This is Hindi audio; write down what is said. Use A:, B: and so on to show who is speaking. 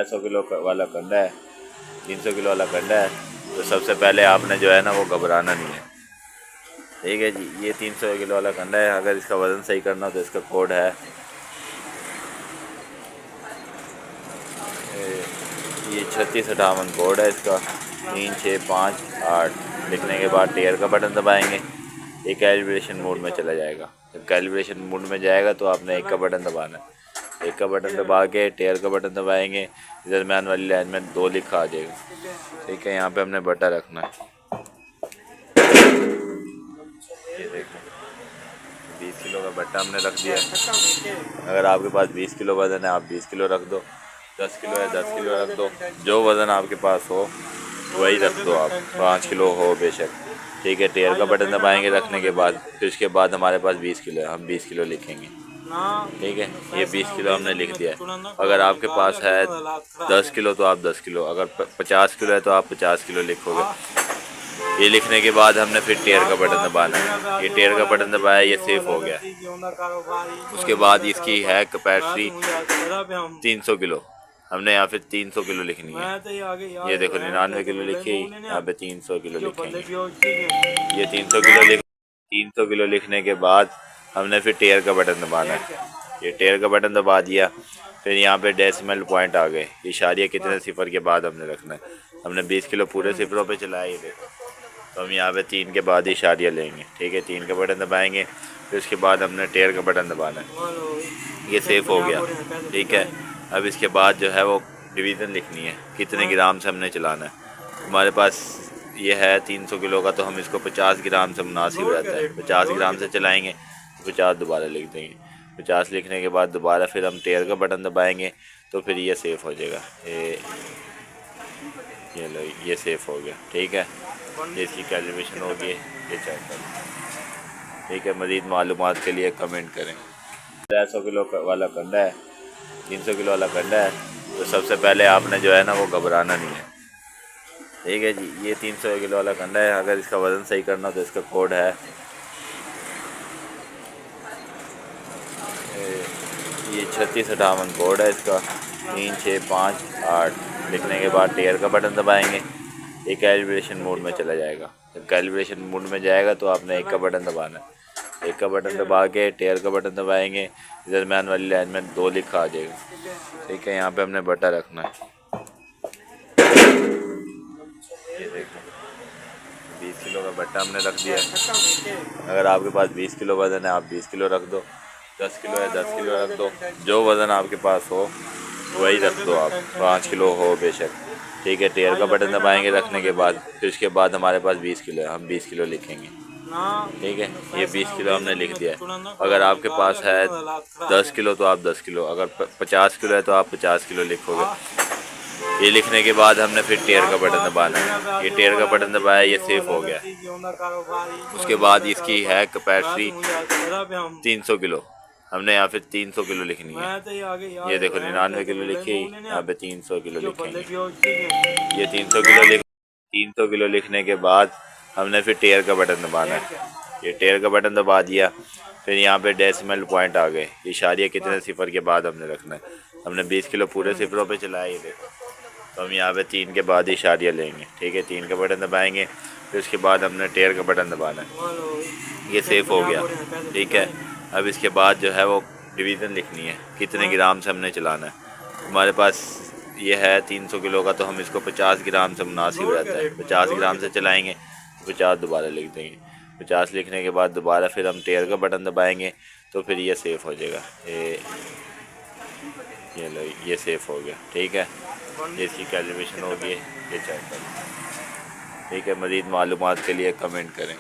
A: 250 किलो वाला कंडा है, 300 किलो वाला कंडा है। तो सबसे पहले आपने जो है ना वो घबराना नहीं है, ठीक है जी। ये 300 किलो वाला कंडा है। अगर इसका वज़न सही करना हो तो इसका कोड है ये 3658 कोड है इसका, 3658। लिखने के बाद टेयर का बटन दबाएंगे, ये कैलिब्रेशन मोड में चला जाएगा। जब कैलिब्रेशन मोड में जाएगा तो आपने एक का बटन दबाना है, एक का बटन दबा के टेयर का बटन दबाएंगे। दरम्यान वाली लाइन में 2 लिखा आ जाएगा, ठीक है। यहाँ पे हमने बटा रखना है, ये देखो 20 किलो का बट्टा हमने रख दिया। अगर आपके पास 20 किलो वज़न है आप 20 किलो रख दो, 10 किलो है 10 किलो रख दो, जो वज़न आपके पास हो वही रख दो आप, 5 किलो हो बेशक, ठीक है। टेयर का बटन दबाएंगे रखने के बाद, फिर उसके बाद हमारे पास 20 किलो है, हम 20 किलो लिखेंगे, ठीक है। ये 20 किलो हमने लिख दिया है। अगर आपके पास है 10 किलो तो आप 10 किलो, अगर 50 किलो है तो आप 50 किलो लिखोगे। ये लिखने के बाद हमने फिर टेयर का बटन दबाना है, ये टेयर का बटन दबाया, ये सेफ हो गया। उसके बाद इसकी है कैपेसिटी 300 किलो, हमने यहाँ पे 300 किलो लिखनी है। ये देखो 99 किलो लिखी, यहाँ पे 300 किलो लिखेंगे। ये 300 किलो लिखने के बाद हमने फिर टेयर का बटन दबाना है, ये टेयर का बटन दबा दिया। फिर यहाँ पे डेसिमल पॉइंट आ गए, इशारिया कितने सिफर के बाद हमने रखना है। हमने 20 किलो पूरे सिफरों पे चलाया, ये देखो। तो हम यहाँ पे 3 के बाद इशारिया लेंगे, ठीक है। 3 का बटन दबाएंगे, फिर उसके बाद हमने टेयर का बटन दबाना है, ये सेफ हो गया, ठीक है। अब इसके बाद जो है वो डिवीज़न लिखनी है, कितने ग्राम से हमने चलाना है। हमारे पास ये है 300 किलो का, तो हम इसको 50 ग्राम से मुनासिब रहता है। 50 ग्राम से चलाएँगे तो 50 दोबारा लिख देंगे। 50 लिखने के बाद दोबारा फिर हम टेयर का बटन दबाएंगे तो फिर ये सेफ़ हो जाएगा। ये लो, ये सेफ़ हो गया, ठीक है। इसकी कैलिब्रेशन होगी, ये चेक करें, ठीक है। मज़ीद मालूमात के लिए कमेंट करें। 250 किलो वाला कंडा है, 300 किलो वाला कंडा है। तो सबसे पहले आपने जो है ना वो घबराना नहीं है, ठीक है जी। ये 300 किलो वाला कंडा है। अगर इसका वज़न सही करना हो तो इसका कोड है ये 3658 कोड है इसका, 3658। लिखने के बाद टेयर का बटन दबाएंगे, ये कैलिब्रेशन मोड में चला जाएगा। जब कैलिब्रेशन मोड में जाएगा तो आपने एक का बटन दबाना है, एक का बटन दबा के टेयर का बटन दबाएंगे। दरम्यान वाली लाइन में 2 लिखा आ जाएगा, ठीक है। यहाँ पे हमने बटा रखना है, ये देखो 20 किलो का बट्टा हमने रख दिया। अगर आपके पास 20 किलो वज़न है आप 20 किलो रख दो, 10 किलो है 10 किलो रख दो, जो वज़न आपके पास हो वही रख दो आप, 5 किलो हो बेशक, ठीक है। टेयर का बटन दबाएंगे रखने के बाद, फिर उसके बाद हमारे पास 20 किलो है, हम 20 किलो लिखेंगे, ठीक है। ये 20 किलो हमने लिख दिया है। अगर आपके पास है 10 किलो तो आप 10 किलो, अगर 50 किलो है तो आप 50 किलो लिखोगे। ये लिखने के बाद हमने फिर टेयर का बटन दबाना है, ये टेयर का बटन दबाया, ये सेफ हो गया। उसके बाद इसकी है कैपेसिटी 300 किलो, हमने यहाँ पे 300 किलो लिखनी है। ये देखो 99 किलो लिखी, यहाँ पे 300 किलो लिखेंगे। ये 300 किलो लिखने के बाद हमने फिर टेयर का बटन दबाना है, ये टेयर का बटन दबा दिया। फिर यहाँ पे डेसिमल पॉइंट आ गए, इशारिया कितने सिफर के बाद हमने रखना है। हमने 20 किलो पूरे सिफरों पे चलाया, ये देखो। तो हम यहाँ पे 3 के बाद इशारिया लेंगे, ठीक है। 3 का बटन दबाएंगे, फिर उसके बाद हमने टेयर का बटन दबाना है, ये सेफ़ हो गया, ठीक है। अब इसके बाद जो है वो डिवीज़न लिखनी है, कितने ग्राम से हमने चलाना है। हमारे पास ये है 300 किलो का, तो हम इसको 50 ग्राम से मुनासिब रहता है। 50 ग्राम से चलाएँगे तो 50 दोबारा लिख देंगे। 50 लिखने के बाद दोबारा फिर हम टेयर का बटन दबाएंगे तो फिर ये सेफ़ हो जाएगा। ये लो, ये सेफ़ हो गया, ठीक है। इसकी कैलिब्रेशन होगी, ये चेक करें, ठीक है। मज़ीद मालूमात के लिए कमेंट करें।